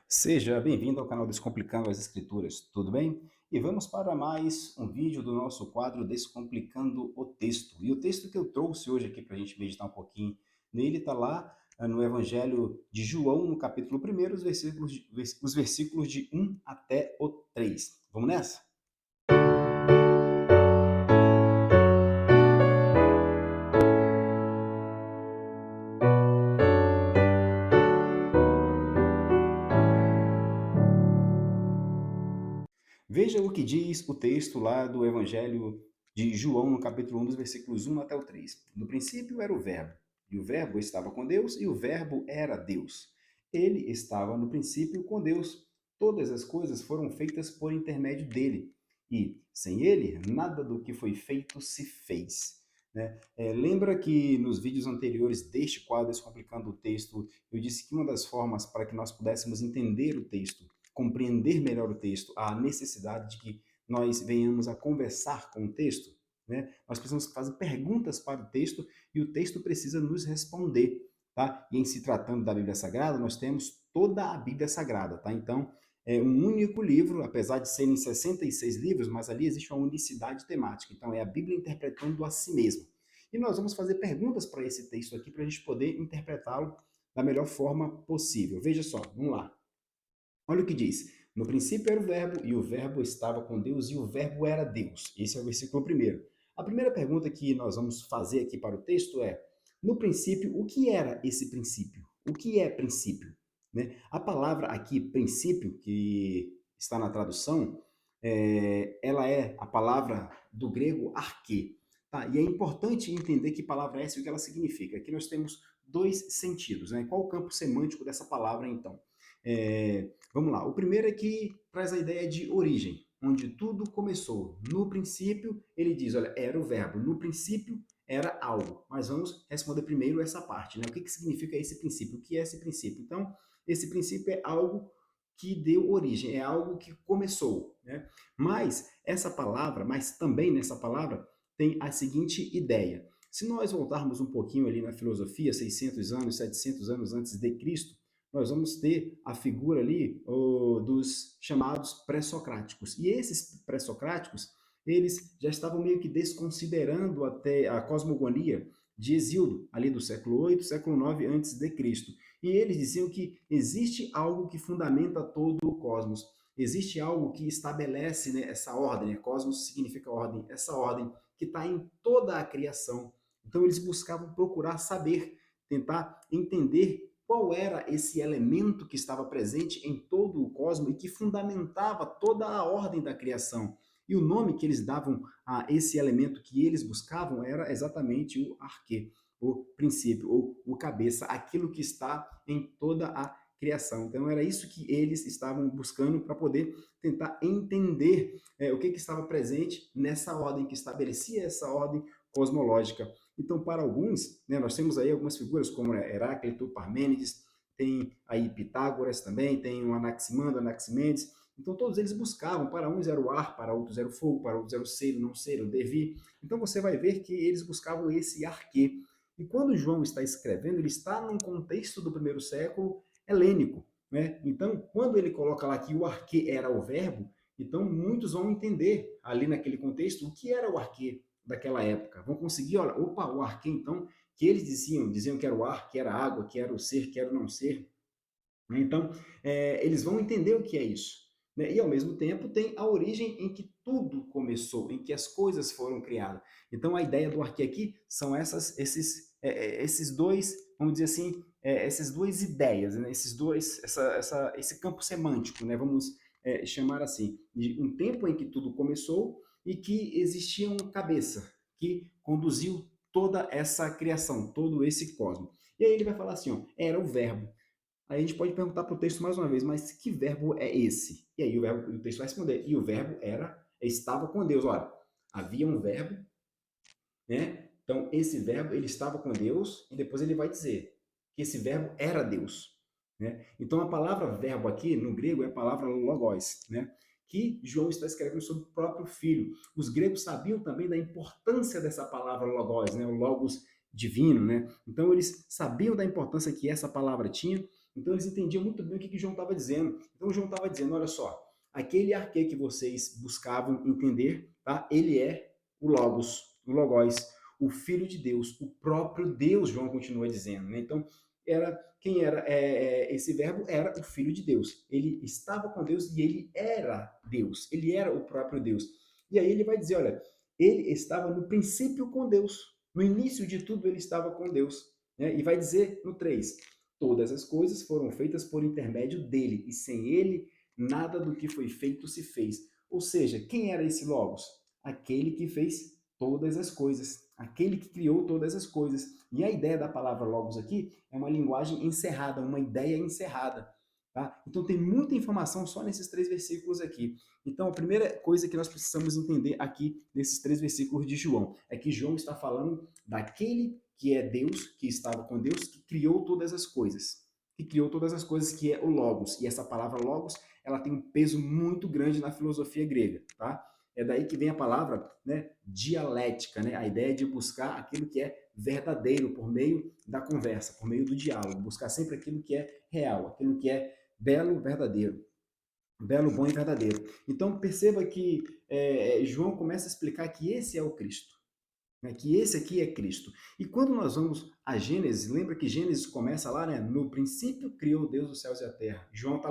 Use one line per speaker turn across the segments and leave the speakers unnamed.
Seja bem-vindo ao canal Descomplicando as Escrituras, tudo bem? E vamos para mais um vídeo do nosso quadro Descomplicando o Texto. E o texto que eu trouxe hoje aqui para a gente meditar um pouquinho nele está lá no Evangelho de João, no capítulo 1, os versículos de 1 até o 3. Vamos nessa? Veja o que diz o texto lá do Evangelho de João, no capítulo 1, dos versículos 1 até o 3. No princípio era o Verbo, e o Verbo estava com Deus, e o Verbo era Deus. Ele estava no princípio com Deus. Todas as coisas foram feitas por intermédio dele, e sem ele, nada do que foi feito se fez. Né? Lembra que nos vídeos anteriores deste quadro, Descomplicando o Texto, eu disse que uma das formas para que nós pudéssemos entender o texto, compreender melhor o texto, a necessidade de que nós venhamos a conversar com o texto, né? Nós precisamos fazer perguntas para o texto e o texto precisa nos responder, tá? E em se tratando da Bíblia Sagrada, nós temos toda a Bíblia Sagrada, tá? Então, é um único livro, apesar de serem 66 livros, mas ali existe uma unicidade temática. Então, é a Bíblia interpretando a si mesma. E nós vamos fazer perguntas para esse texto aqui para a gente poder interpretá-lo da melhor forma possível. Veja só, vamos lá. Olha o que diz. No princípio era o Verbo, e o Verbo estava com Deus, e o Verbo era Deus. Esse é o versículo primeiro. A primeira pergunta que nós vamos fazer aqui para o texto é: no princípio, o que era esse princípio? O que é princípio? Né? A palavra aqui, princípio, que está na tradução, ela é a palavra do grego arquê. Tá? E é importante entender que palavra é essa e o que ela significa. Aqui nós temos dois sentidos. Né? Qual o campo semântico dessa palavra, então? Vamos lá. O primeiro é que traz a ideia de origem, onde tudo começou. No princípio, ele diz, olha, era o verbo. No princípio, era algo. Mas vamos responder primeiro essa parte, né? O que, que significa esse princípio? O que é esse princípio? Então, esse princípio é algo que deu origem, é algo que começou, né? Mas essa palavra, mas também nessa palavra, tem a seguinte ideia. Se nós voltarmos um pouquinho ali na filosofia, 600 anos, 700 anos antes de Cristo, nós vamos ter a figura ali dos chamados pré-socráticos. E esses pré-socráticos, eles já estavam meio que desconsiderando até a cosmogonia de Hesíodo, ali do século 8, século 9 antes de Cristo. E eles diziam que existe algo que fundamenta todo o cosmos. Existe algo que estabelece, né, essa ordem. Né? Cosmos significa ordem. Essa ordem que está em toda a criação. Então eles buscavam procurar saber, tentar entender qual era esse elemento que estava presente em todo o cosmos e que fundamentava toda a ordem da criação. E o nome que eles davam a esse elemento que eles buscavam era exatamente o arquê, o princípio, ou o cabeça, aquilo que está em toda a criação. Então era isso que eles estavam buscando para poder tentar entender o que estava presente nessa ordem que estabelecia essa ordem cosmológica. Então, para alguns, né, nós temos aí algumas figuras como Heráclito, Parmênides, tem aí Pitágoras também, tem o Anaximandro, Anaximenes. Então, todos eles buscavam, para uns era o ar, para outros era o fogo, para outros era o ser, o não ser, o devir. Então, você vai ver que eles buscavam esse arquê. E quando João está escrevendo, ele está num contexto do primeiro século helênico. Né? Então, quando ele coloca lá que o arquê era o verbo, então muitos vão entender ali naquele contexto o que era o arquê daquela época. Vão conseguir, olha, opa, o arquê, então, que eles diziam que era o ar, que era a água, que era o ser, que era o não ser. Então, eles vão entender o que é isso. Né? E, ao mesmo tempo, tem a origem em que tudo começou, em que as coisas foram criadas. Então, a ideia do arquê aqui são esses dois, vamos dizer assim, essas duas ideias, né? Esse campo semântico, né? Vamos chamar assim, de um tempo em que tudo começou e que existia uma cabeça que conduziu toda essa criação, todo esse cosmos. E aí ele vai falar assim, ó, era o verbo. Aí a gente pode perguntar para o texto mais uma vez, mas que verbo é esse? E aí o texto vai responder, e o verbo estava com Deus. Olha, havia um verbo, né? Então esse verbo ele estava com Deus e depois ele vai dizer que esse verbo era Deus, né? Então a palavra verbo aqui no grego é a palavra logos, né? Que João está escrevendo sobre o próprio filho. Os gregos sabiam também da importância dessa palavra logos, né? O logos divino, né? Então eles sabiam da importância que essa palavra tinha Então eles entendiam muito bem o que João estava dizendo. Então João estava dizendo, olha só, aquele arquê que vocês buscavam entender, tá? Ele é o Logos, o Logós, o Filho de Deus, o próprio Deus, João continua dizendo. Né? Então, quem era esse verbo? Era o Filho de Deus. Ele estava com Deus e ele era Deus. Ele era o próprio Deus. E aí ele vai dizer, olha, ele estava no princípio com Deus. No início de tudo ele estava com Deus. Né? E vai dizer no 3, todas as coisas foram feitas por intermédio dele, e sem ele, nada do que foi feito se fez. Ou seja, quem era esse Logos? Aquele que fez todas as coisas, aquele que criou todas as coisas. E a ideia da palavra Logos aqui é uma linguagem encerrada, uma ideia encerrada. Tá? Então tem muita informação só nesses 3 versículos aqui. Então a primeira coisa que nós precisamos entender aqui nesses 3 versículos de João é que João está falando daquele que é Deus, que estava com Deus, que criou todas as coisas. Que criou todas as coisas, que é o Logos. E essa palavra Logos, ela tem um peso muito grande na filosofia grega, tá? É daí que vem a palavra, né, dialética, né? A ideia de buscar aquilo que é verdadeiro por meio da conversa, por meio do diálogo, buscar sempre aquilo que é real, aquilo que é belo, verdadeiro. Belo, bom e verdadeiro. Então perceba que João começa a explicar que esse é o Cristo, né, que esse aqui é Cristo. E quando nós vamos a Gênesis, lembra que Gênesis começa lá, né? No princípio criou Deus os céus e a terra. João tá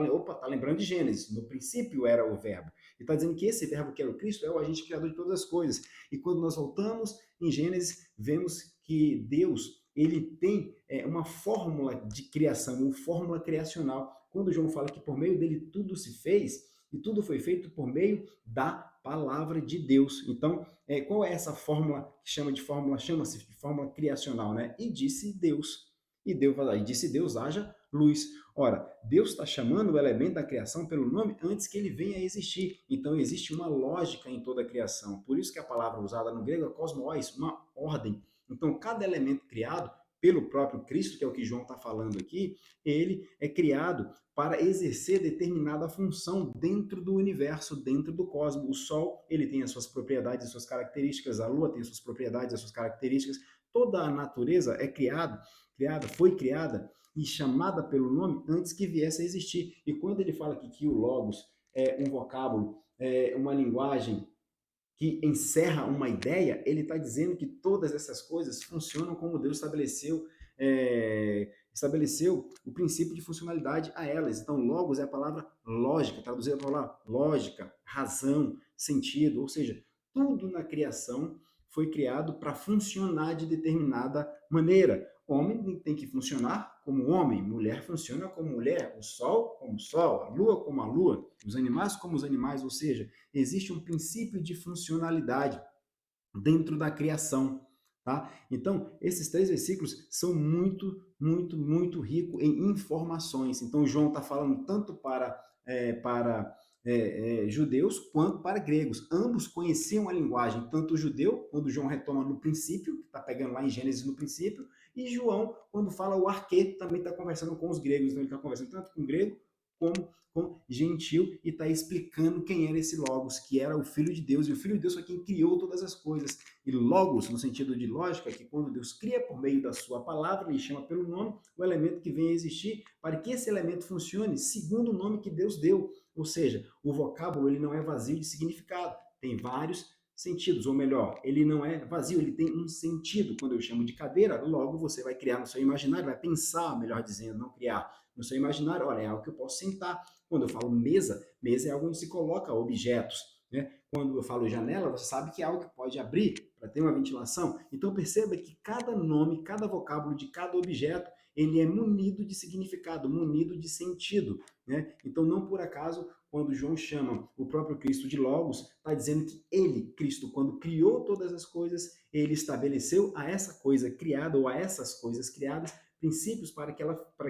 lembrando de Gênesis. No princípio era o verbo. E está dizendo que esse verbo que era o Cristo é o agente criador de todas as coisas. E quando nós voltamos em Gênesis, vemos que Deus ele tem uma fórmula de criação, uma fórmula criacional. Quando João fala que por meio dele tudo se fez, e tudo foi feito por meio da palavra de Deus. Então, qual é essa fórmula que chama-se de fórmula criacional, né? E disse Deus. E disse Deus, haja luz. Ora, Deus está chamando o elemento da criação pelo nome antes que ele venha a existir. Então, existe uma lógica em toda a criação. Por isso que a palavra usada no grego é cosmos, uma ordem. Então, cada elemento criado pelo próprio Cristo, que é o que João está falando aqui, ele é criado para exercer determinada função dentro do universo, dentro do cosmos. O Sol, ele tem as suas propriedades, as suas características, a Lua tem as suas propriedades, as suas características. Toda a natureza é foi criada e chamada pelo nome antes que viesse a existir. E quando ele fala aqui que o Logos é um vocábulo, é uma linguagem que encerra uma ideia, ele está dizendo que todas essas coisas funcionam como Deus estabeleceu o princípio de funcionalidade a elas. Então, logos é a palavra lógica, traduzida para falar lógica, razão, sentido, ou seja, tudo na criação foi criado para funcionar de determinada maneira. Homem tem que funcionar como homem, mulher funciona como mulher, o sol como sol, a lua como a lua, os animais como os animais, ou seja, existe um princípio de funcionalidade dentro da criação. Tá? Então, esses 3 versículos são muito, muito, muito ricos em informações. Então, João está falando tanto para judeus quanto para gregos. Ambos conheciam a linguagem, tanto o judeu, quando João retoma no princípio, que está pegando lá em Gênesis no princípio, e João, quando fala o arquê, também está conversando com os gregos. Então, ele está conversando tanto com grego como com gentil e está explicando quem era esse Logos, que era o Filho de Deus, e o Filho de Deus foi quem criou todas as coisas. E Logos, no sentido de lógica, que quando Deus cria por meio da sua palavra, ele chama pelo nome o elemento que vem a existir, para que esse elemento funcione segundo o nome que Deus deu. Ou seja, o vocábulo ele não é vazio de significado, tem vários sentidos, ou melhor, ele não é vazio, ele tem um sentido. Quando eu chamo de cadeira, logo você vai criar no seu imaginário, vai pensar, melhor dizendo, não criar no seu imaginário, olha, é algo que eu posso sentar. Quando eu falo mesa, mesa é algo onde se coloca objetos. Né? Quando eu falo janela, você sabe que é algo que pode abrir para ter uma ventilação. Então perceba que cada nome, cada vocábulo de cada objeto, ele é munido de significado, munido de sentido. Né? Então não por acaso, quando João chama o próprio Cristo de Logos, está dizendo que ele, Cristo, quando criou todas as coisas, ele estabeleceu a essa coisa criada ou a essas coisas criadas princípios para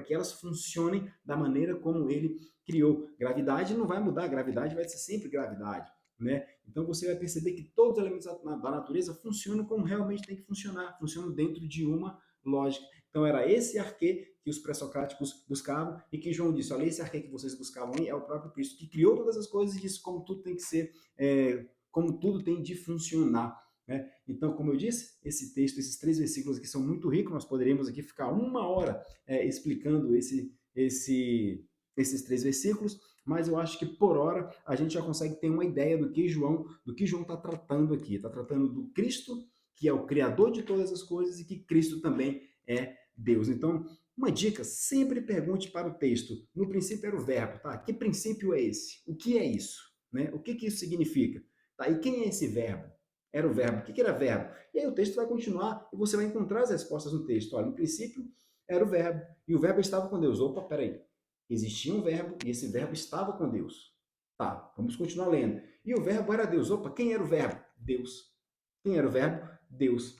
que elas funcionem da maneira como ele criou. Gravidade não vai mudar, gravidade vai ser sempre gravidade. Né? Então você vai perceber que todos os elementos da natureza funcionam como realmente tem que funcionar, funcionam dentro de uma lógica. Então era esse arquê que os pré-socráticos buscavam e que João disse, olha, esse arquê que vocês buscavam aí é o próprio Cristo, que criou todas as coisas e disse como tudo tem que ser, como tudo tem de funcionar. Né? Então, como eu disse, esse texto, esses 3 versículos aqui são muito ricos, nós poderíamos aqui ficar 1 hora explicando esses 3 versículos, mas eu acho que por hora a gente já consegue ter uma ideia do que João está tratando aqui. Está tratando do Cristo, que é o Criador de todas as coisas, e que Cristo também é Deus. Então, uma dica, sempre pergunte para o texto. No princípio era o verbo, tá? Que princípio é esse? O que é isso? Né? O que isso significa? Tá? E quem é esse verbo? Era o verbo. O que era verbo? E aí o texto vai continuar e você vai encontrar as respostas no texto. Olha, no princípio era o verbo, e o verbo estava com Deus. Opa, peraí. Existia um verbo e esse verbo estava com Deus. Tá, vamos continuar lendo. E o verbo era Deus. Opa, quem era o verbo? Deus. Quem era o verbo? Deus.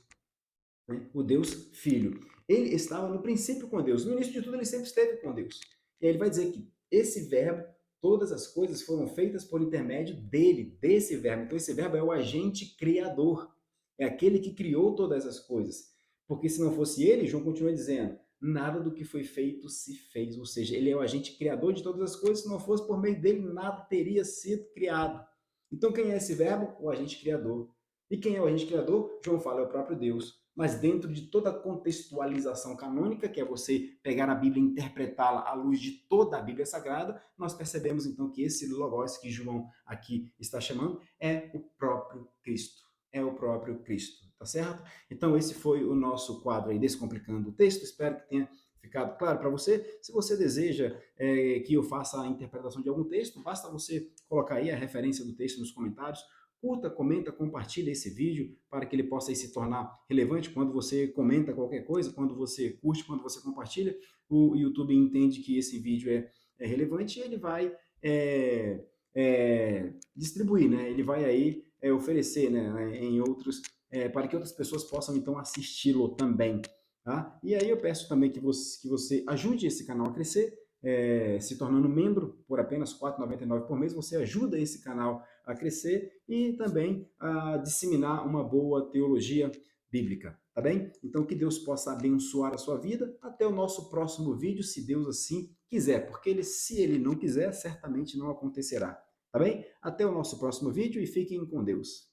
Né? O Deus Filho. Ele estava no princípio com Deus. No início de tudo, ele sempre esteve com Deus. E aí ele vai dizer que esse verbo, todas as coisas foram feitas por intermédio dele, desse verbo. Então, esse verbo é o agente criador. É aquele que criou todas as coisas. Porque se não fosse ele, João continua dizendo, nada do que foi feito se fez. Ou seja, ele é o agente criador de todas as coisas. Se não fosse por meio dele, nada teria sido criado. Então, quem é esse verbo? O agente criador. E quem é o agente criador? João fala, é o próprio Deus. Mas dentro de toda a contextualização canônica, que é você pegar a Bíblia e interpretá-la à luz de toda a Bíblia Sagrada, nós percebemos então que esse Logos que João aqui está chamando é o próprio Cristo. É o próprio Cristo, tá certo? Então esse foi o nosso quadro aí, Descomplicando o Texto. Espero que tenha ficado claro para você. Se você deseja que eu faça a interpretação de algum texto, basta você colocar aí a referência do texto nos comentários. Curta, comenta, compartilha esse vídeo para que ele possa aí se tornar relevante. Quando você comenta qualquer coisa, quando você curte, quando você compartilha, o YouTube entende que esse vídeo é relevante e ele vai distribuir, né? Ele vai aí oferecer, né, em outros, para que outras pessoas possam então assisti-lo também. Tá? E aí eu peço também que você ajude esse canal a crescer, se tornando membro por apenas R$ 4,99 por mês. Você ajuda esse canal a crescer e também a disseminar uma boa teologia bíblica, tá bem? Então que Deus possa abençoar a sua vida. Até o nosso próximo vídeo, se Deus assim quiser, porque se Ele não quiser, certamente não acontecerá, tá bem? Até o nosso próximo vídeo e fiquem com Deus.